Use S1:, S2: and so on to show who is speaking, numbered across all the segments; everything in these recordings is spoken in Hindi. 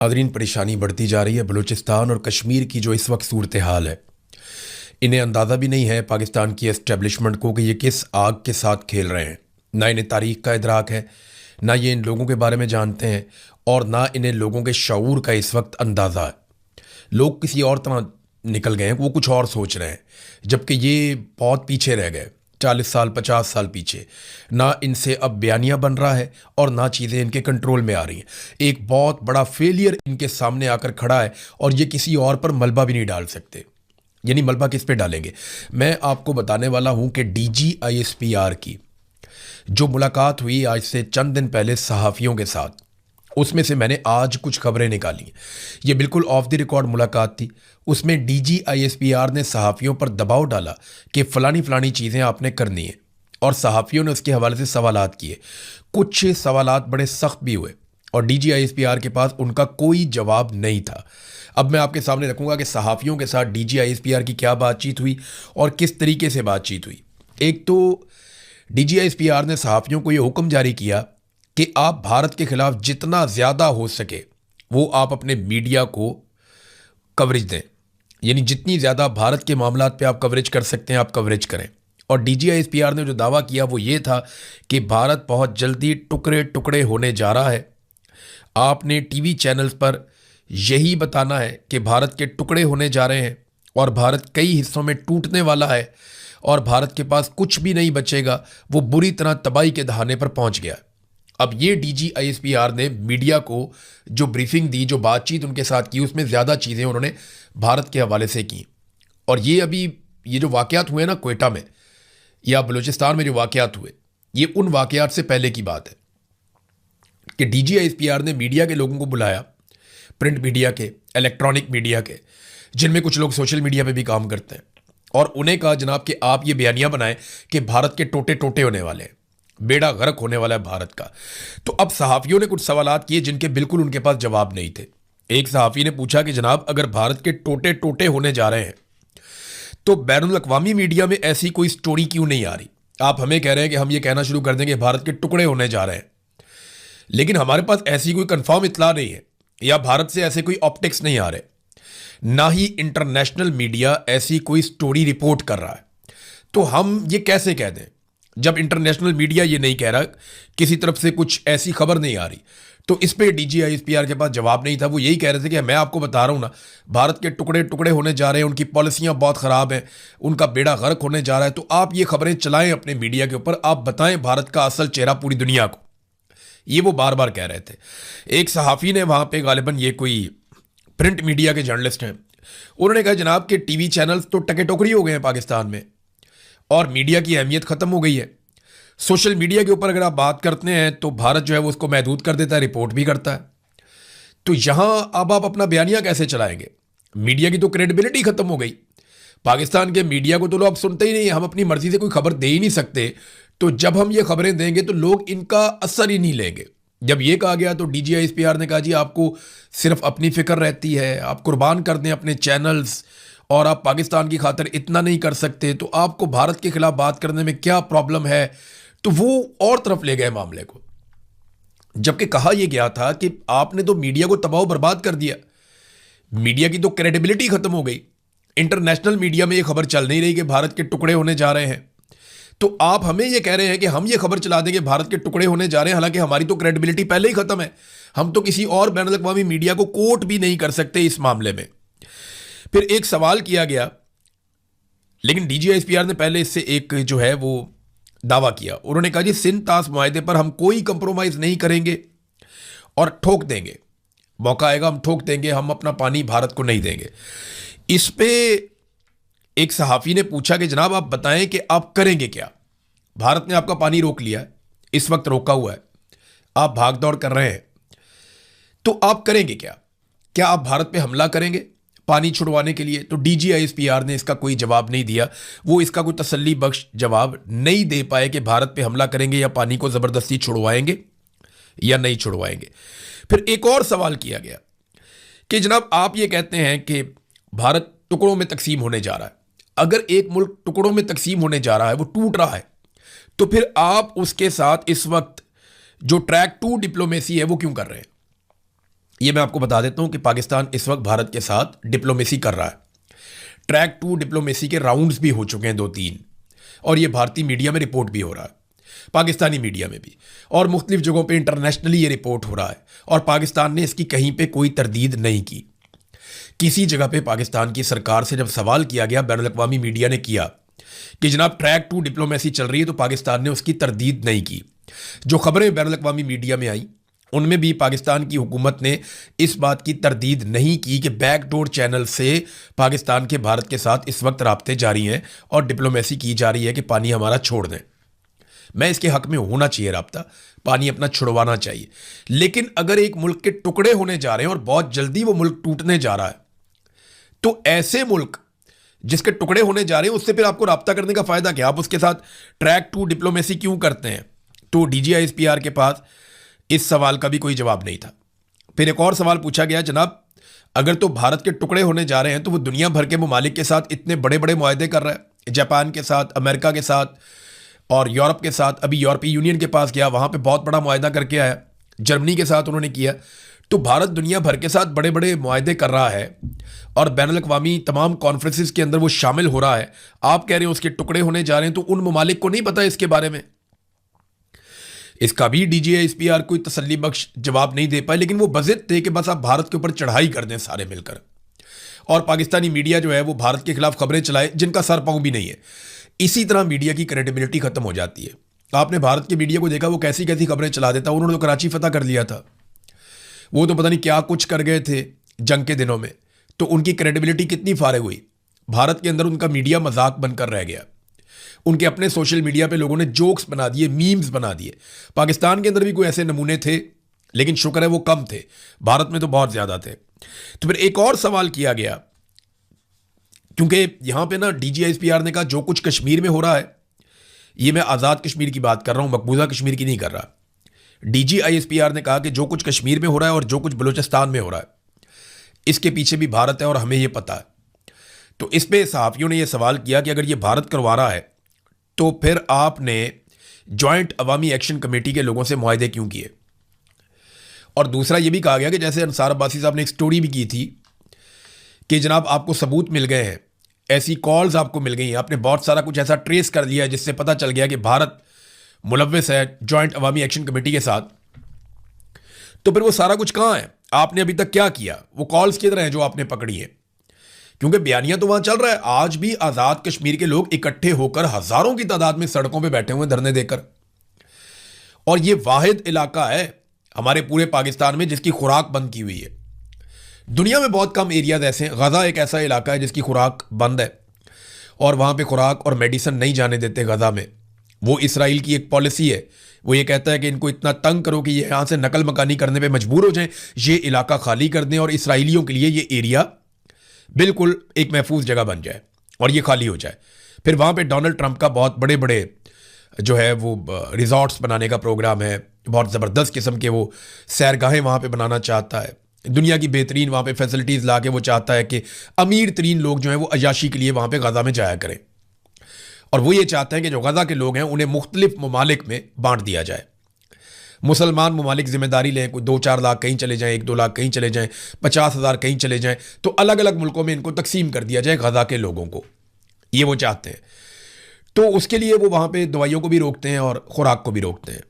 S1: नादरीन, परेशानी बढ़ती जा रही है। बलूचिस्तान और कश्मीर की जो इस वक्त सूरत हाल है, इन्हें अंदाज़ा भी नहीं है पाकिस्तान की एस्टेब्लिशमेंट को कि ये किस आग के साथ खेल रहे हैं। ना इन्हें तारीख का इदराक है, ना ये इन लोगों के बारे में जानते हैं, और ना इन्हें लोगों के शऊर का इस वक्त अंदाज़ा है। लोग किसी और तरह निकल गए हैं, वो कुछ और सोच रहे हैं, जबकि ये बहुत पीछे रह गए, 40 साल 50 साल पीछे। ना इनसे अब बयानिया बन रहा है और ना चीज़ें इनके कंट्रोल में आ रही हैं। एक बहुत बड़ा फेलियर इनके सामने आकर खड़ा है और ये किसी और पर मलबा भी नहीं डाल सकते। यानी मलबा किस पे डालेंगे? मैं आपको बताने वाला हूं कि DGISPR की जो मुलाकात हुई आज से चंद दिन पहले सहाफ़ियों के साथ, उसमें से मैंने आज कुछ खबरें निकाली। ये बिल्कुल ऑफ द रिकॉर्ड मुलाकात थी। उसमें DGISPR ने सहाफ़ियों पर दबाव डाला कि फ़लानी फ़लानी चीज़ें आपने करनी है, और सहाफ़ियों ने उसके हवाले से सवालात किए। कुछ सवालात बड़े सख्त भी हुए और DGISPR के पास उनका कोई जवाब नहीं था। अब मैं आपके सामने रखूंगा कि सहाफ़ियों के साथ DGISPR की क्या बातचीत हुई और किस तरीके से बातचीत हुई। एक तो DGISPR ने सहाफ़ियों को यह हुक्म जारी किया कि आप भारत के खिलाफ जितना ज़्यादा हो सके वो आप अपने मीडिया को कवरेज दें। यानी जितनी ज़्यादा भारत के मामलात पे आप कवरेज कर सकते हैं, आप कवरेज करें। और DGISPR ने जो दावा किया वो ये था कि भारत बहुत जल्दी टुकड़े टुकड़े होने जा रहा है। आपने टीवी चैनल्स पर यही बताना है कि भारत के टुकड़े होने जा रहे हैं और भारत कई हिस्सों में टूटने वाला है और भारत के पास कुछ भी नहीं बचेगा, वो बुरी तरह तबाही के दहाने पर पहुंच गया। अब ये DGISPR ने मीडिया को जो ब्रीफिंग दी, जो बातचीत उनके साथ की, उसमें ज़्यादा चीज़ें उन्होंने भारत के हवाले से की। और ये जो वाक़यात हुए ना क्वेटा में या बलूचिस्तान में, जो वाक़यात हुए, ये उन वाक़यात से पहले की बात है कि DGISPR ने मीडिया के लोगों को बुलाया, प्रिंट मीडिया के, इलेक्ट्रॉनिक मीडिया के, जिनमें कुछ लोग सोशल मीडिया पे भी काम करते हैं, और उन्हें कहा जनाब कि आप ये बयानिया बनाएं कि भारत के टोटे टोटे होने वाले हैं, बेड़ा गर्क होने वाला है भारत का। तो अब सहाफ़ियों ने कुछ सवालात किए जिनके बिल्कुल उनके पास जवाब नहीं थे। एक सहाफ़ी ने पूछा कि जनाब, अगर भारत के टोटे टोटे होने जा रहे हैं तो बैनुल अक़वामी मीडिया में ऐसी कोई स्टोरी क्यों नहीं आ रही? आप हमें कह रहे हैं कि हम ये कहना शुरू कर देंगे भारत के टुकड़े होने जा रहे हैं, लेकिन हमारे पास ऐसी कोई कंफर्म इत्तला नहीं है, या भारत से ऐसे कोई ऑप्टिक्स नहीं आ रहे, ना ही इंटरनेशनल मीडिया ऐसी कोई स्टोरी रिपोर्ट कर रहा है। तो हम ये कैसे कह दें जब इंटरनेशनल मीडिया ये नहीं कह रहा, किसी तरफ से कुछ ऐसी खबर नहीं आ रही? तो इस पे DGISPR के पास जवाब नहीं था। वो यही कह रहे थे कि मैं आपको बता रहा हूं ना, भारत के टुकड़े टुकड़े होने जा रहे हैं, उनकी पॉलिसियां बहुत ख़राब हैं, उनका बेड़ा गर्क होने जा रहा है। तो आप ये खबरें चलाएं अपने मीडिया के ऊपर, आप बताएं भारत का असल चेहरा पूरी दुनिया को। ये वो बार बार कह रहे थे। एक सहाफ़ी ने वहाँ पे, गालिबन ये कोई प्रिंट मीडिया के जर्नलिस्ट हैं, उन्होंने कहा जनाब कि टीवी चैनल्स तो टके टोकरी हो गए हैं पाकिस्तान में और मीडिया की अहमियत ख़त्म हो गई है। सोशल मीडिया के ऊपर अगर आप बात करते हैं तो भारत जो है वो उसको महदूद कर देता है, रिपोर्ट भी करता है। तो यहां अब आप अपना बयानिया कैसे चलाएंगे? मीडिया की तो क्रेडिबिलिटी खत्म हो गई। पाकिस्तान के मीडिया को तो लोग सुनते ही नहीं, हम अपनी मर्जी से कोई खबर दे ही नहीं सकते। तो जब हम ये खबरें देंगे तो लोग इनका असर ही नहीं लेंगे। जब ये कहा गया तो DGISPR ने कहा जी आपको सिर्फ अपनी फिक्र रहती है, आप कुर्बान कर दें अपने चैनल्स और आप पाकिस्तान की खातिर इतना नहीं कर सकते, तो आपको भारत के खिलाफ बात करने में क्या प्रॉब्लम है? तो वो और तरफ ले गए मामले को, जबकि कहा यह गया था कि आपने तो मीडिया को तबाह बर्बाद कर दिया, मीडिया की तो क्रेडिबिलिटी खत्म हो गई। इंटरनेशनल मीडिया में यह खबर चल नहीं रही कि भारत के टुकड़े होने जा रहे हैं, तो आप हमें यह कह रहे हैं कि हम ये खबर चला देंगे भारत के टुकड़े होने जा रहे हैं, हालांकि हमारी तो क्रेडिबिलिटी पहले ही खत्म है। हम तो किसी और बैनुल अक़वामी मीडिया को कोट भी नहीं कर सकते इस मामले में। फिर एक सवाल किया गया, लेकिन DGISPR ने पहले इससे एक जो है वो दावा किया। उन्होंने कहा जी सिंध ताश मुआहदे पर हम कोई कंप्रोमाइज नहीं करेंगे और ठोक देंगे, मौका आएगा हम ठोक देंगे, हम अपना पानी भारत को नहीं देंगे। इस पे एक सहाफ़ी ने पूछा कि जनाब आप बताएं कि आप करेंगे क्या? भारत ने आपका पानी रोक लिया है, इस वक्त रोका हुआ है, आप भाग दौड़ कर रहे हैं, तो आप करेंगे क्या? क्या आप भारत पे हमला करेंगे पानी छुड़वाने के लिए? तो DGISPR ने इसका कोई जवाब नहीं दिया। वो इसका कोई तसल्ली बख्श जवाब नहीं दे पाए कि भारत पे हमला करेंगे या पानी को ज़बरदस्ती छुड़वाएंगे या नहीं छुड़वाएंगे। फिर एक और सवाल किया गया कि जनाब आप ये कहते हैं कि भारत टुकड़ों में तकसीम होने जा रहा है, अगर एक मुल्क टुकड़ों में तकसीम होने जा रहा है, वो टूट रहा है, तो फिर आप उसके साथ इस वक्त जो ट्रैक 2 डिप्लोमेसी है वो क्यों कर रहे हैं? ये मैं आपको बता देता हूं कि पाकिस्तान इस वक्त भारत के साथ डिप्लोमेसी कर रहा है। ट्रैक 2 डिप्लोमेसी के राउंड्स भी हो चुके हैं 2-3, और ये भारतीय मीडिया में रिपोर्ट भी हो रहा है, पाकिस्तानी मीडिया में भी, और मुख्तलिफ जगहों पे इंटरनेशनली ये रिपोर्ट हो रहा है। और पाकिस्तान ने इसकी कहीं पे कोई तरदीद नहीं की। किसी जगह पे पाकिस्तान की सरकार से जब सवाल किया गया, बैनुल अक़वामी मीडिया ने किया कि जनाब ट्रैक 2 डिप्लोमेसी चल रही है, तो पाकिस्तान ने उसकी तरदीद नहीं की। जो खबरें बैनुल अक़वामी मीडिया में आई उनमें भी पाकिस्तान की हुकूमत ने इस बात की तरदीद नहीं की कि बैकडोर चैनल से पाकिस्तान के भारत के साथ इस वक्त राब्ते जारी हैं और डिप्लोमेसी की जा रही है कि पानी हमारा छोड़ दें। मैं इसके हक में होना चाहिए राब्ता, पानी अपना छुड़वाना चाहिए। लेकिन अगर एक मुल्क के टुकड़े होने जा रहे हैं और बहुत जल्दी वो मुल्क टूटने जा रहा है, तो ऐसे मुल्क जिसके टुकड़े होने जा रहे हैं उससे फिर आपको राब्ता करने का फायदा क्या? आप उसके साथ ट्रैक 2 डिप्लोमेसी क्यों करते हैं? तो DGISPR के पास इस सवाल का भी कोई जवाब नहीं था। फिर एक और सवाल पूछा गया, जनाब अगर तो भारत के टुकड़े होने जा रहे हैं तो वो दुनिया भर के ममालिक के साथ इतने बड़े बड़े मुआहदे कर रहा है, जापान के साथ, अमेरिका के साथ और यूरोप के साथ। अभी यूरोपीय यूनियन के पास गया, वहाँ पे बहुत बड़ा मुआहदा करके आया, जर्मनी के साथ उन्होंने किया। तो भारत दुनिया भर के साथ बड़े बड़े मुआहदे कर रहा है और बैनुल अक़वामी तमाम कॉन्फ्रेंसिस के अंदर वो शामिल हो रहा है। आप कह रहे हैं उसके टुकड़े होने जा रहे हैं, तो उन ममालिक को नहीं पता इसके बारे में? इसका भी DGISPR कोई तसल्ली बख्श जवाब नहीं दे पाए, लेकिन वो बज़िद थे कि बस आप भारत के ऊपर चढ़ाई कर दें सारे मिलकर, और पाकिस्तानी मीडिया जो है वो भारत के खिलाफ खबरें चलाए जिनका सर पांव भी नहीं है। इसी तरह मीडिया की क्रेडिबिलिटी खत्म हो जाती है। आपने भारत के मीडिया को देखा, वो कैसी कैसी खबरें चला देता। उन्होंने तो कराची फतह कर लिया था, वो तो पता नहीं क्या कुछ कर गए थे जंग के दिनों में, तो उनकी क्रेडिबिलिटी कितनी फारिग हुई। भारत के अंदर उनका मीडिया मजाक बनकर रह गया। उनके अपने सोशल मीडिया पे लोगों ने जोक्स बना दिए, मीम्स बना दिए। पाकिस्तान के अंदर भी कोई ऐसे नमूने थे, लेकिन शुक्र है वो कम थे, भारत में तो बहुत ज्यादा थे। तो फिर एक और सवाल किया गया, क्योंकि यहां पे ना DGISPR ने कहा जो कुछ कश्मीर में हो रहा है, ये मैं आज़ाद कश्मीर की बात कर रहा हूं, मकबूजा कश्मीर की नहीं कर रहा। DGISPR ने कहा कि जो कुछ कश्मीर में हो रहा है और जो कुछ बलूचिस्तान में हो रहा है, इसके पीछे भी भारत है और हमें यह पता है। तो इस पे सहाफ़ियों ने यह सवाल किया कि अगर ये भारत करवा रहा है तो फिर आपने जॉइंट अवामी एक्शन कमेटी के लोगों से मुआहदे क्यों किए? और दूसरा ये भी कहा गया कि जैसे अंसार अब्बासी साहब ने एक स्टोरी भी की थी कि जनाब आपको सबूत मिल गए हैं, ऐसी कॉल्स आपको मिल गई हैं, आपने बहुत सारा कुछ ऐसा ट्रेस कर लिया है जिससे पता चल गया कि भारत मुलव्विस है जॉइंट अवामी एक्शन कमेटी के साथ। तो फिर वो सारा कुछ कहाँ है? आपने अभी तक क्या किया? वो कॉल्स किधर हैं जो आपने पकड़ी है? क्योंकि बयानिया तो वहां चल रहा है। आज भी आजाद कश्मीर के लोग इकट्ठे होकर हजारों की तादाद में सड़कों पे बैठे हुए धरने देकर, और ये वाहिद इलाका है हमारे पूरे पाकिस्तान में जिसकी खुराक बंद की हुई है। दुनिया में बहुत कम एरियाज ऐसे हैं। गजा एक ऐसा इलाका है जिसकी खुराक बंद है, और वहां पे खुराक और मेडिसिन नहीं जाने देते गजा में। वो इसराइल की एक पॉलिसी है, वो ये कहता है कि इनको इतना तंग करो कि ये यहां से नकल मकानी करने पे मजबूर हो जाएं, ये इलाका खाली कर दें और इसराइलियों के लिए ये एरिया बिल्कुल एक महफूज जगह बन जाए और ये खाली हो जाए। फिर वहाँ पे डोनाल्ड ट्रंप का बहुत बड़े बड़े जो है वो रिजॉर्ट्स बनाने का प्रोग्राम है, बहुत ज़बरदस्त किस्म के वो सैरगाहें वहाँ पे बनाना चाहता है, दुनिया की बेहतरीन वहाँ पे फैसिलिटीज़ ला के वो चाहता है कि अमीर तरीन लोग जो हैं वो अयाशी के लिए वहाँ पे गजा में जाया करें। और वो ये चाहते हैं कि जो गजा के लोग हैं उन्हें मुख्तलिफ ममालिक में बांट दिया जाए। मुसलमान ममालिक जिम्मेदारी लें, कोई 2-4 लाख कहीं चले जाएं, 1-2 लाख कहीं चले जाएं, 50,000 कहीं चले जाएं, तो अलग अलग मुल्कों में इनको तकसीम कर दिया जाए गजा के लोगों को। ये वो चाहते हैं। तो उसके लिए वो वहाँ पे दवाइयों को भी रोकते हैं और खुराक को भी रोकते हैं।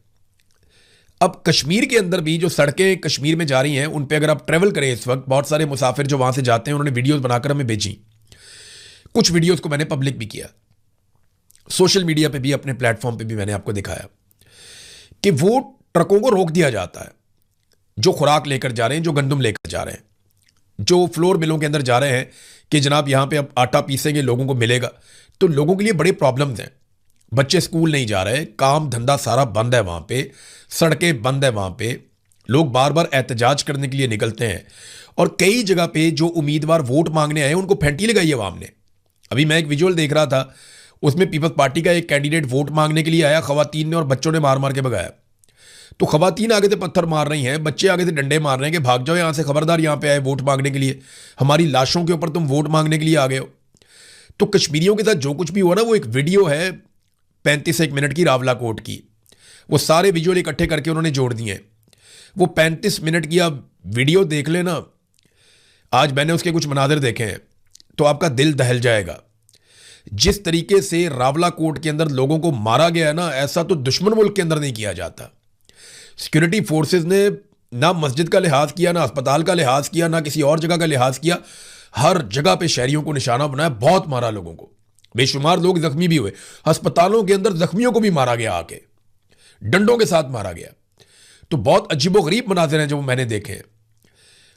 S1: अब कश्मीर के अंदर भी जो सड़कें कश्मीर में जा रही हैं उन पर अगर आप ट्रेवल करें, इस वक्त बहुत सारे मुसाफिर जो वहाँ से जाते हैं उन्होंने वीडियोज़ बनाकर हमें भेजी। कुछ वीडियोज़ को मैंने पब्लिक भी किया, सोशल मीडिया पर भी, अपने प्लेटफॉर्म पर भी मैंने आपको दिखाया कि वो ट्रकों को रोक दिया जाता है जो खुराक लेकर जा रहे हैं, जो गंदम लेकर जा रहे हैं, जो फ्लोर मिलों के अंदर जा रहे हैं कि जनाब यहाँ पे अब आटा पीसेंगे, लोगों को मिलेगा। तो लोगों के लिए बड़े प्रॉब्लम्स हैं। बच्चे स्कूल नहीं जा रहे, काम धंधा सारा बंद है वहाँ पे, सड़कें बंद है वहाँ पे, लोग बार बार एहतजाज करने के लिए निकलते हैं। और कई जगह पे जो उम्मीदवार वोट मांगने आए उनको फेंटी लगाई अवाम ने। अभी मैं एक विजुअल देख रहा था, उसमें पीपल्स पार्टी का एक कैंडिडेट वोट मांगने के लिए आया, खवातीन ने और बच्चों ने मार मार के भगाया। तो खवातीन आगे से पत्थर मार रही हैं, बच्चे आगे से डंडे मार रहे हैं कि भाग जाओ यहाँ से, खबरदार यहाँ पे आए वोट मांगने के लिए, हमारी लाशों के ऊपर तुम वोट मांगने के लिए आ गए हो। तो कश्मीरियों के साथ जो कुछ भी हुआ ना, वो एक वीडियो है 35 मिनट की रावलाकोट की, वो सारे विजुअल इकट्ठे करके उन्होंने जोड़ दिए हैं। वो 35 मिनट की आप वीडियो देख लेना, आज मैंने उसके कुछ मनाजिर देखे हैं तो आपका दिल दहल जाएगा। जिस तरीके से रावलाकोट के अंदर लोगों को मारा गया है ना, ऐसा तो दुश्मन मुल्क के अंदर नहीं किया जाता। सिक्योरिटी फोर्सेस ने ना मस्जिद का लिहाज किया, ना अस्पताल का लिहाज किया, ना किसी और जगह का लिहाज किया, हर जगह पे शहरियों को निशाना बनाया, बहुत मारा लोगों को, बेशुमार लोग जख्मी भी हुए। अस्पतालों के अंदर जख्मियों को भी मारा गया, आके डंडों के साथ मारा गया। तो बहुत अजीबोगरीब मनाजिर हैं जो मैंने देखे हैं।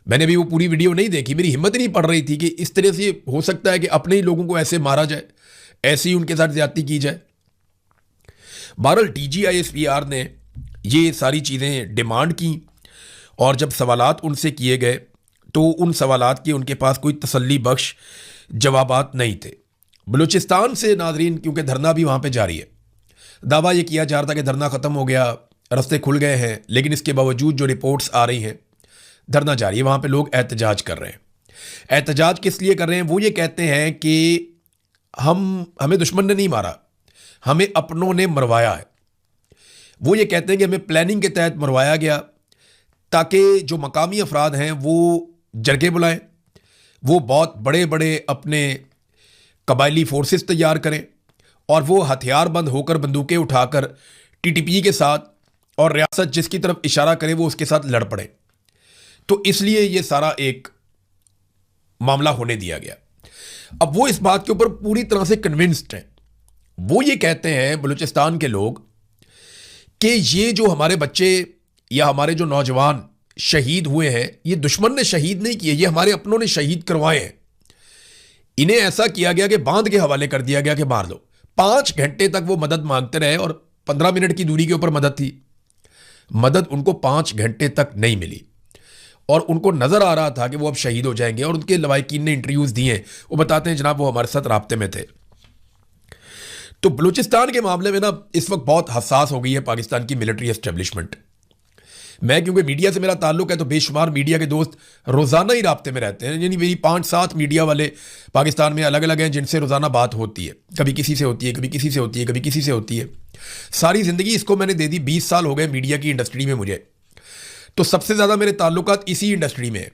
S1: मैंने भी वो पूरी वीडियो नहीं देखी, मेरी हिम्मत नहीं पड़ रही थी कि इस तरह से हो सकता है कि अपने ही लोगों को ऐसे मारा जाए, ऐसे ही उनके साथ ज्यादती की जाए। बहरहाल DGISPR ने ये सारी चीज़ें डिमांड की और जब सवालात उनसे किए गए तो उन सवालात के उनके पास कोई तसल्ली बख्श जवाबात नहीं थे। बलूचिस्तान से नाजरीन, क्योंकि धरना भी वहाँ पे जारी है, दावा ये किया जा रहा था कि धरना ख़त्म हो गया, रास्ते खुल गए हैं, लेकिन इसके बावजूद जो रिपोर्ट्स आ रही हैं धरना जारी है। वहाँ पे लोग एहतजाज कर रहे हैं। एहतजाज किस लिए कर रहे हैं? वो ये कहते हैं कि हमें दुश्मन ने नहीं मारा, हमें अपनों ने मरवाया है। वो ये कहते हैं कि हमें प्लानिंग के तहत मरवाया गया ताकि जो मकामी अफराद हैं वो जरगे बुलाएं, वो बहुत बड़े बड़े अपने कबायली फोर्सेस तैयार करें और वो हथियारबंद होकर बंदूकें उठाकर TTP के साथ और रियासत जिसकी तरफ इशारा करे वो उसके साथ लड़ पड़े। तो इसलिए ये सारा एक मामला होने दिया गया। अब वो इस बात के ऊपर पूरी तरह से कन्विंस्ड हैं। वो ये कहते हैं बलूचिस्तान के लोग कि ये जो हमारे बच्चे या हमारे जो नौजवान शहीद हुए हैं, ये दुश्मन ने शहीद नहीं किए, ये हमारे अपनों ने शहीद करवाए हैं। इन्हें ऐसा किया गया कि बांध के हवाले कर दिया गया कि मार दो। 5 घंटे तक वो मदद मांगते रहे और 15 मिनट की दूरी के ऊपर मदद थी। मदद उनको 5 घंटे तक नहीं मिली और उनको नजर आ रहा था कि वो अब शहीद हो जाएंगे। और उनके लवाकिन ने इंटरव्यूज दिए, वो बताते हैं जनाब वो हमारे साथ राब्ते में थे। तो बलूचिस्तान के मामले में ना इस वक्त बहुत हसास हो गई है पाकिस्तान की मिलिट्री एस्टेब्लिशमेंट। मैं क्योंकि मीडिया से मेरा ताल्लुक है तो बेशुमार मीडिया के दोस्त रोजाना ही राब्ते में रहते हैं, यानी मेरी 5-7 मीडिया वाले पाकिस्तान में अलग अलग हैं जिनसे रोजाना बात होती है। कभी किसी से होती है, कभी किसी से होती है, कभी किसी से होती है। सारी जिंदगी इसको मैंने दे दी, 20 साल हो गए मीडिया की इंडस्ट्री में मुझे। तो सबसे ज्यादा मेरे ताल्लुकात इसी इंडस्ट्री में है।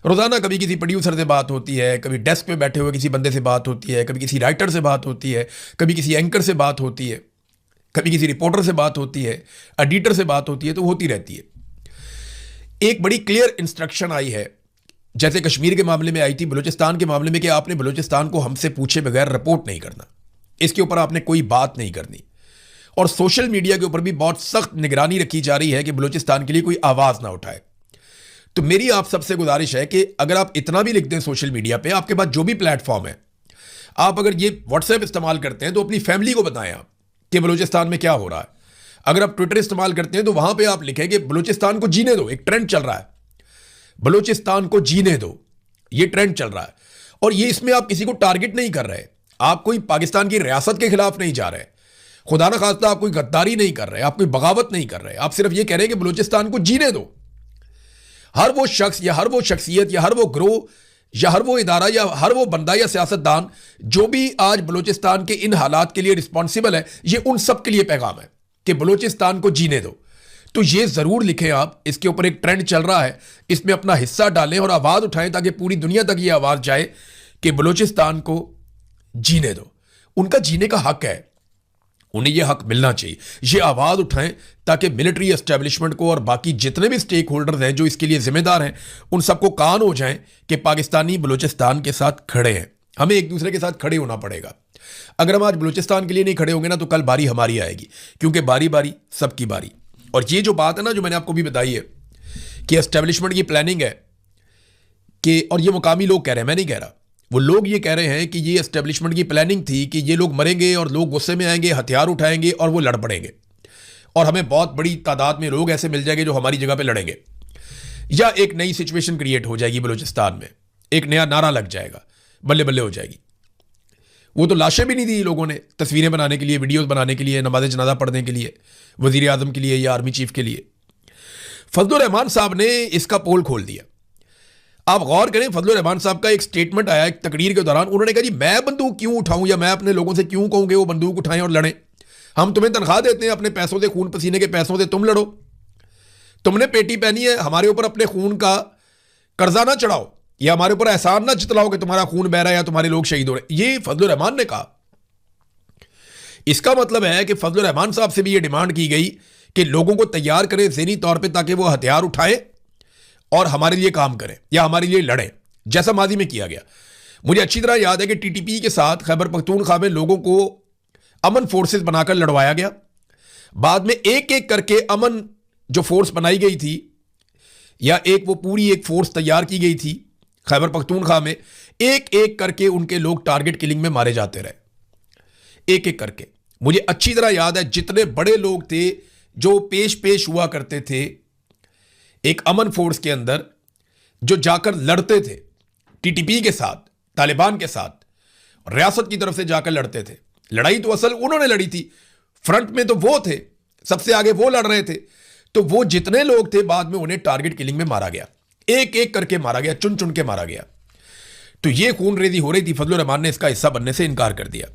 S1: रोजाना कभी किसी प्रोड्यूसर से बात होती है, कभी डेस्क पे बैठे हुए किसी बंदे से बात होती है, कभी किसी राइटर से बात होती है, कभी किसी एंकर से बात होती है, कभी किसी रिपोर्टर से बात होती है, एडिटर से बात होती है, तो होती रहती है। एक बड़ी क्लियर इंस्ट्रक्शन आई है, जैसे कश्मीर के मामले में आई थी, बलूचिस्तान के मामले में, कि आपने बलूचिस्तान को हमसे पूछे बगैर रिपोर्ट नहीं करना, इसके ऊपर आपने कोई बात नहीं करनी। और सोशल मीडिया के ऊपर भी बहुत सख्त निगरानी रखी जा रही है कि बलूचिस्तान के लिए कोई आवाज ना उठाए। तो मेरी आप सबसे गुजारिश है कि अगर आप इतना भी लिख दें सोशल मीडिया पे, आपके पास जो भी प्लेटफॉर्म है, आप अगर ये व्हाट्सएप इस्तेमाल करते हैं तो अपनी फैमिली को बताएं आप कि बलूचिस्तान में क्या हो रहा है। अगर आप ट्विटर इस्तेमाल करते हैं तो वहां पे आप लिखें कि बलूचिस्तान को जीने दो, एक ट्रेंड चल रहा है, बलूचिस्तान को जीने दो, ये ट्रेंड चल रहा है। और ये इसमें आप किसी को टारगेट नहीं कर रहे, आप कोई पाकिस्तान की रियासत के खिलाफ नहीं जा रहे, खुदा ना खास्ता आप कोई गद्दारी नहीं कर रहे, आप कोई बगावत नहीं कर रहे, आप सिर्फ ये कह रहे हैं कि बलूचिस्तान को जीने दो। हर वो शख्स या हर वो शख्सियत या हर वो ग्रोह या हर वो इदारा या हर वो बंदा या सियासतदान जो भी आज बलूचिस्तान के इन हालात के लिए रिस्पॉन्सिबल है, ये उन सब के लिए पैगाम है कि बलूचिस्तान को जीने दो। तो ये जरूर लिखें आप, इसके ऊपर एक ट्रेंड चल रहा है, इसमें अपना हिस्सा डालें और आवाज उठाएं ताकि पूरी दुनिया तक ये आवाज जाए कि बलूचिस्तान को जीने दो। उनका जीने का हक है, उन्हें यह हक मिलना चाहिए। ये आवाज उठाएं ताकि मिलिट्री एस्टेब्लिशमेंट को और बाकी जितने भी स्टेक होल्डर्स हैं जो इसके लिए जिम्मेदार हैं, उन सबको कान हो जाएं कि पाकिस्तानी बलूचिस्तान के साथ खड़े हैं। हमें एक दूसरे के साथ खड़े होना पड़ेगा। अगर हम आज बलूचिस्तान के लिए नहीं खड़े होंगे ना, तो कल बारी हमारी आएगी, क्योंकि बारी बारी सबकी बारी। और ये जो बात है ना, जो मैंने आपको भी बताई है कि एस्टेब्लिशमेंट की प्लानिंग है कि, और ये मुकामी लोग कह रहे हैं, मैं नहीं कह रहा, वो लोग ये कह रहे हैं कि ये एस्टेब्लिशमेंट की प्लानिंग थी कि ये लोग मरेंगे और लोग गुस्से में आएंगे, हथियार उठाएंगे और वो लड़ पड़ेंगे, और हमें बहुत बड़ी तादाद में लोग ऐसे मिल जाएंगे जो हमारी जगह पे लड़ेंगे, या एक नई सिचुएशन क्रिएट हो जाएगी बलूचिस्तान में, एक नया नारा लग जाएगा, बल्ले बल्ले हो जाएगी। वो तो लाशें भी नहीं दी लोगों ने तस्वीरें बनाने के लिए, वीडियोस बनाने के लिए, नमाज जनाजा पढ़ने के लिए, वजीर आजम के लिए या आर्मी चीफ के लिए। फजलुर रहमान साहब ने इसका पोल खोल दिया। आप गौर करें, फजलुर रहमान साहब का एक स्टेटमेंट आया एक तकरीर के दौरान, उन्होंने कहा जी मैं बंदूक क्यों उठाऊं, या मैं अपने लोगों से क्यों कहूं कि वो बंदूक उठाएं और लड़ें, हम तुम्हें तनख्वाह देते हैं अपने पैसों से, खून पसीने के पैसों से, तुम लड़ो। तुमने पेटी पहनी है, हमारे ऊपर अपने खून का कर्जा ना चढ़ाओ या हमारे ऊपर एहसान ना जितलाओ कि तुम्हारा खून बह रहा है या तुम्हारे लोग शहीद हो रहे। ये फजलुर रहमान ने कहा। इसका मतलब है कि फजलुर रहमान साहब से भी यह डिमांड की गई कि लोगों को तैयार करें ज़हनी तौर पे ताकि वो हथियार उठाएं और हमारे लिए काम करें या हमारे लिए लड़ें, जैसा माजी में किया गया। मुझे अच्छी तरह याद है कि टीटीपी के साथ खैबर पख्तूनख्वा में लोगों को अमन फोर्सेस बनाकर लड़वाया गया। बाद में एक एक करके अमन जो फोर्स बनाई गई थी या वो पूरी एक फोर्स तैयार की गई थी खैबर पख्तूनख्वा में, एक एक करके उनके लोग टारगेट किलिंग में मारे जाते रहे, एक एक करके। मुझे अच्छी तरह याद है जितने बड़े लोग थे जो पेश हुआ करते थे एक अमन फोर्स के अंदर, जो जाकर लड़ते थे टीटीपी के साथ, तालिबान के साथ, रियासत की तरफ से जाकर लड़ते थे। लड़ाई तो असल उन्होंने लड़ी थी, फ्रंट में तो वो थे, सबसे आगे वो लड़ रहे थे। तो वो जितने लोग थे बाद में उन्हें टारगेट किलिंग में मारा गया, एक एक करके मारा गया, चुन चुन के मारा गया। तो ये खून रेजी हो रही थी। फजलुर रहमान ने इसका हिस्सा बनने से इनकार कर दिया।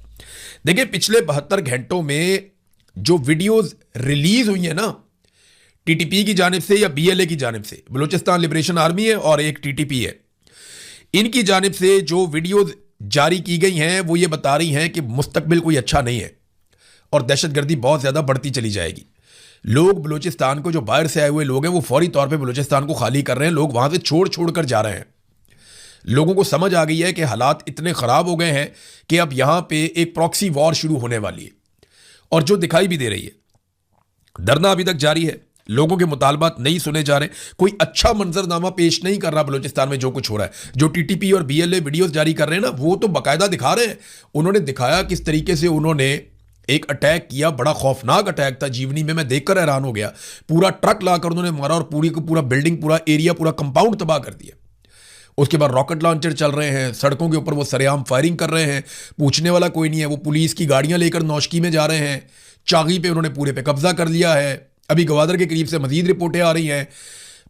S1: देखिए पिछले 72 घंटों में जो वीडियोस रिलीज हुई है ना टीटीपी की जानिब से या बीएलए की जानिब से, बलूचिस्तान लिबरेशन आर्मी है और एक टीटीपी है, इनकी जानिब से जो वीडियोस जारी की गई हैं वो ये बता रही हैं कि मुस्तकबिल कोई अच्छा नहीं है और दहशतगर्दी बहुत ज़्यादा बढ़ती चली जाएगी। लोग बलूचिस्तान को, जो बाहर से आए हुए लोग हैं, वो फौरी तौर पे बलूचिस्तान को खाली कर रहे हैं। लोग वहाँ से छोड़ कर जा रहे हैं। लोगों को समझ आ गई है कि हालात इतने ख़राब हो गए हैं कि अब यहाँ पे एक प्रॉक्सी वॉर शुरू होने वाली है और जो दिखाई भी दे रही है। धरना अभी तक जारी है, लोगों के मुतालबात नहीं सुने जा रहे, कोई अच्छा मंजरनामा पेश नहीं कर रहा बलूचिस्तान में जो कुछ हो रहा है। जो टीटीपी और बीएलए वीडियोस जारी कर रहे हैं ना, वो तो बाकायदा दिखा रहे हैं। उन्होंने दिखाया किस तरीके से उन्होंने एक अटैक किया, बड़ा खौफनाक अटैक था। जीवनी में मैं देखकर हैरान हो गया। पूरा ट्रक लाकर उन्होंने मारा और पूरी को पूरा बिल्डिंग, पूरा एरिया, पूरा कंपाउंड तबाह कर दिया। उसके बाद रॉकेट लॉन्चर चल रहे हैं, सड़कों के ऊपर वो सरेआम फायरिंग कर रहे हैं, पूछने वाला कोई नहीं है। वो पुलिस की गाड़ियां लेकर नौशकी में जा रहे हैं, चागी पे उन्होंने पूरे पे कब्जा कर लिया है। अभी गवादर के करीब से मजीद रिपोर्टें आ रही हैं।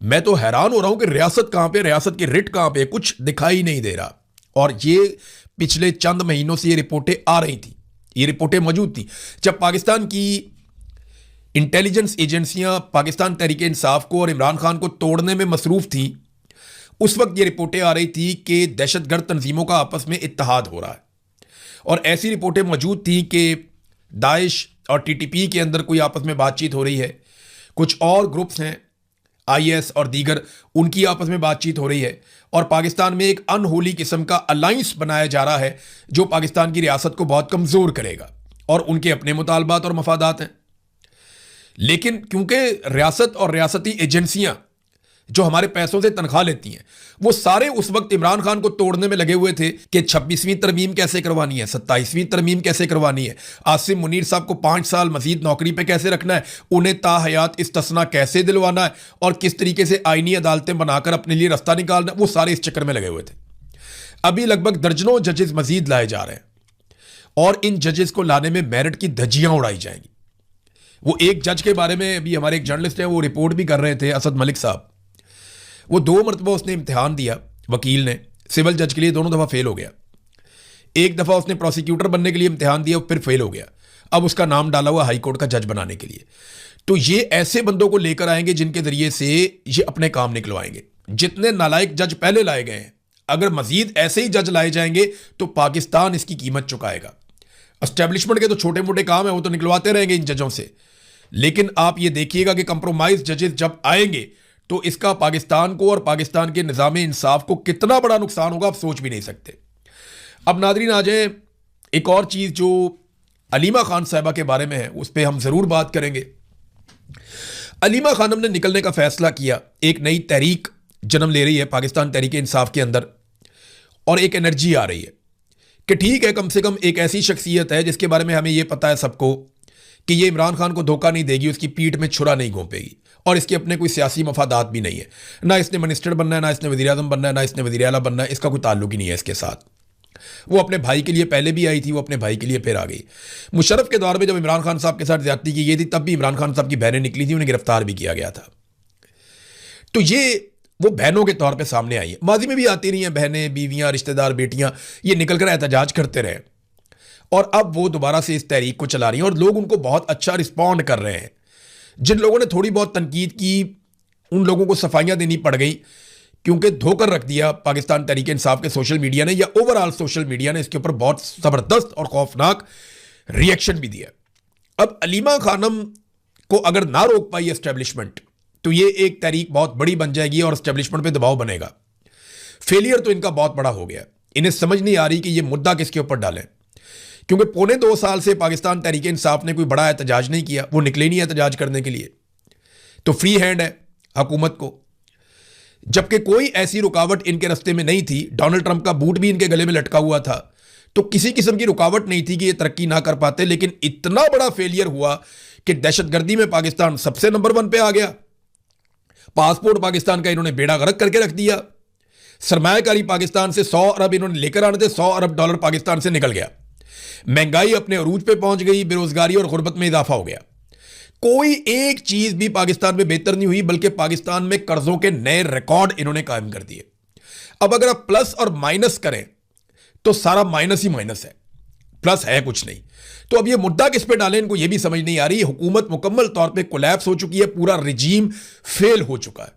S1: मैं तो हैरान हो रहा हूं कि रियासत कहां पे, रियासत की रिट कहां पे, कुछ दिखाई नहीं दे रहा। और ये पिछले चंद महीनों से ये रिपोर्टें आ रही थी, ये रिपोर्टें मौजूद थी। जब पाकिस्तान की इंटेलिजेंस एजेंसियां पाकिस्तान तहरीक इंसाफ को और इमरान खान को तोड़ने में मसरूफ थी, उस वक्त ये रिपोर्टें आ रही थी कि दहशतगर्द तंजीमों का आपस में इत्तेहाद हो रहा है। और ऐसी रिपोर्टें मौजूद थी कि दाइश और टीटीपी के अंदर कोई आपस में बातचीत हो रही है। कुछ और ग्रुप्स हैं, आईएस और दीगर, उनकी आपस में बातचीत हो रही है और पाकिस्तान में एक अनहोली किस्म का अलाइंस बनाया जा रहा है जो पाकिस्तान की रियासत को बहुत कमज़ोर करेगा। और उनके अपने मुतालबात और मफादात हैं। लेकिन क्योंकि रियासत और रियासती एजेंसियां जो हमारे पैसों से तनख्वाह लेती हैं, वो सारे उस वक्त इमरान खान को तोड़ने में लगे हुए थे कि 26वीं तरमीम कैसे करवानी है, 27वीं तरमीम कैसे करवानी है, आसिम मुनीर साहब को 5 साल मजीद नौकरी पे कैसे रखना है, उन्हें ताहयात इस्तिस्ना कैसे दिलवाना है और किस तरीके से आईनी अदालतें बनाकर अपने लिए रास्ता निकालना है। वो सारे इस चक्कर में लगे हुए थे। अभी लगभग दर्जनों जजेस मजीद लाए जा रहे हैं और इन जजेस को लाने में मेरिट की धज्जियां उड़ाई जाएंगी। वो एक जज के बारे में अभी हमारे एक जर्नलिस्ट हैं, वो रिपोर्ट भी कर रहे थे, असद मलिक साहब। वो 2 मरतबा उसने इम्तिहान दिया वकील ने, सिविल जज के लिए, दोनों दफ़ा फेल हो गया। एक दफ़ा उसने प्रोसिक्यूटर बनने के लिए इम्तिहान दिया, फिर फेल हो गया। अब उसका नाम डाला हुआ हाई कोर्ट का जज बनाने के लिए। तो ये ऐसे बंदों को लेकर आएंगे जिनके जरिए से ये अपने काम निकलवाएंगे। जितने नालायक जज पहले लाए गए हैं, अगर मजीद ऐसे ही जज लाए जाएंगे तो पाकिस्तान इसकी कीमत चुकाएगा। एस्टेब्लिशमेंट के तो छोटे मोटे काम है, वो तो निकलवाते रहेंगे इन जजों से, लेकिन आप ये देखिएगा कि कंप्रोमाइज जजेस जब आएंगे तो इसका पाकिस्तान को और पाकिस्तान के निज़ाम इंसाफ को कितना बड़ा नुकसान होगा, आप सोच भी नहीं सकते। अब नादरीन आ जाए एक और चीज़ जो अलीमा खान साहिबा के बारे में है, उस पर हम ज़रूर बात करेंगे। अलीमा खानम ने निकलने का फैसला किया, एक नई तहरीक जन्म ले रही है पाकिस्तान तहरीक इंसाफ के अंदर और एक एनर्जी आ रही है कि ठीक है, कम से कम एक ऐसी शख्सियत है जिसके बारे में हमें यह पता है सबको कि ये इमरान खान को धोखा नहीं देगी, उसकी पीठ में छुरा नहीं घोंपेगी और इसके अपने कोई सियासी मफादात भी नहीं है। ना इसने मिनिस्टर बनना है, ना इसने वज़ीर आज़म बनना है, ना इसने वज़ीर आला बनना है, इसका कोई ताल्लुक ही नहीं है इसके साथ। वो अपने भाई के लिए पहले भी आई थी, वो अपने भाई के लिए फिर आ गई। मुशर्रफ के दौर में जब इमरान खान साहब के साथ ज्यादती की गई थी, तब भी इमरान खान साहब की बहनें निकली थी, उन्हें गिरफ्तार भी किया गया था। तो ये वो बहनों के तौर पर सामने आई है। माजी में भी आती रही हैं बहनें, बीवियाँ, रिश्तेदार, बेटियाँ, ये निकल कर एहतजाज करते रहे और अब वो दोबारा से इस तहरीक को चला रही हैं और लोग उनको बहुत अच्छा रिस्पॉन्ड कर रहे हैं। जिन लोगों ने थोड़ी बहुत तनकीद की उन लोगों को सफाइयां देनी पड़ गई क्योंकि धोकर रख दिया पाकिस्तान तहरीक इंसाफ के सोशल मीडिया ने, या ओवरऑल सोशल मीडिया ने इसके ऊपर बहुत जबरदस्त और खौफनाक रिएक्शन भी दिया। अब अलीमा खानम को अगर ना रोक पाई एस्टेब्लिशमेंट तो ये एक तहरीक बहुत बड़ी बन जाएगी और एस्टेब्लिशमेंट पे दबाव बनेगा। फेलियर तो इनका बहुत बड़ा हो गया। इन्हें समझ नहीं आ रही कि ये मुद्दा किसके ऊपर डालें, क्योंकि पौने 2 साल से पाकिस्तान तहरीक इंसाफ ने कोई बड़ा एहतजाज नहीं किया, वो निकले नहीं एहतजाज करने के लिए, तो फ्री हैंड है हुकूमत को। जबकि कोई ऐसी रुकावट इनके रास्ते में नहीं थी, डोनाल्ड ट्रंप का बूट भी इनके गले में लटका हुआ था, तो किसी किस्म की रुकावट नहीं थी कि ये तरक्की ना कर पाते। लेकिन इतना बड़ा फेलियर हुआ कि दहशतगर्दी में पाकिस्तान सबसे नंबर 1 पे आ गया। पासपोर्ट पाकिस्तान का इन्होंने बेड़ा गर्क करके रख दिया। सरमायाकारी पाकिस्तान से 100 अरब इन्होंने लेकर आने थे, $100 अरब पाकिस्तान से निकल गया। महंगाई अपने अरूज पे पहुंच गई, बेरोजगारी और गुर्बत में इजाफा हो गया। कोई एक चीज भी पाकिस्तान में बेहतर नहीं हुई, बल्कि पाकिस्तान में कर्जों के नए रिकॉर्ड इन्होंने कायम कर दिए। अब अगर आप प्लस और माइनस करें तो सारा माइनस ही माइनस है, प्लस है कुछ नहीं। तो अब ये मुद्दा किस पे डालें, इनको ये भी समझ नहीं आ रही। हुकूमत मुकम्मल तौर पे कोलैप्स हो चुकी है, पूरा रिजीम फेल हो चुका है,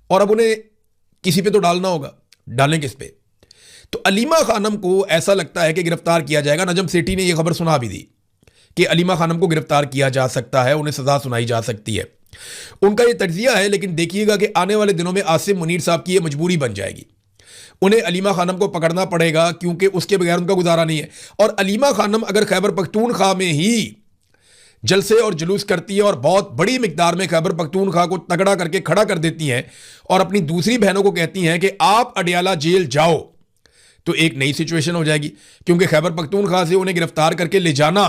S1: और अब उन्हें किसी पे तो डालना होगा। डालें किस पे? तो अलीमा खानम को ऐसा लगता है कि गिरफ्तार किया जाएगा। नजम सेठी ने यह खबर सुना भी दी कि अलीमा खानम को गिरफ्तार किया जा सकता है, उन्हें सजा सुनाई जा सकती है। उनका यह तज्जिया है, लेकिन देखिएगा कि आने वाले दिनों में आसिम मुनीर साहब की यह मजबूरी बन जाएगी। उन्हें अलीमा खानम को पकड़ना पड़ेगा, क्योंकि उसके बगैर उनका गुजारा नहीं है। और अलीमा खानम अगर खैबर पख्तूनख्वा में ही जलसे और जुलूस करती है और बहुत बड़ी मिकदार में खैबर पख्तूनख्वा को तगड़ा करके खड़ा कर देती हैं और अपनी दूसरी बहनों को कहती हैं कि आप अडियाला जेल जाओ, तो एक नई सिचुएशन हो जाएगी। क्योंकि खैबर पख्तूनख्वा से उन्हें गिरफ्तार करके ले जाना,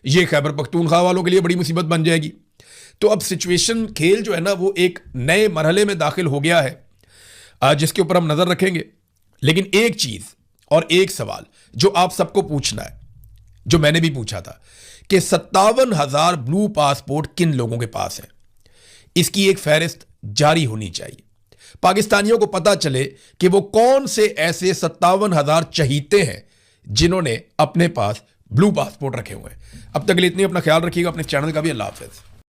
S1: ये खैबर पख्तूनख्वा वालों के लिए बड़ी मुसीबत बन जाएगी। तो अब सिचुएशन, खेल जो है ना, वो एक नए मरहले में दाखिल हो गया है, जिसके ऊपर हम नजर रखेंगे। लेकिन एक चीज और एक सवाल जो आप सबको पूछना है, जो मैंने भी पूछा था, कि 57,000 ब्लू पासपोर्ट किन लोगों के पास है, इसकी एक फहरिस्त जारी होनी चाहिए। पाकिस्तानियों को पता चले कि वो कौन से ऐसे 57,000 चहीते हैं जिन्होंने अपने पास ब्लू पासपोर्ट रखे हुए हैं। अब तक के लिए इतनी, अपना ख्याल रखिएगा, अपने चैनल का भी। अल्लाह हाफिज।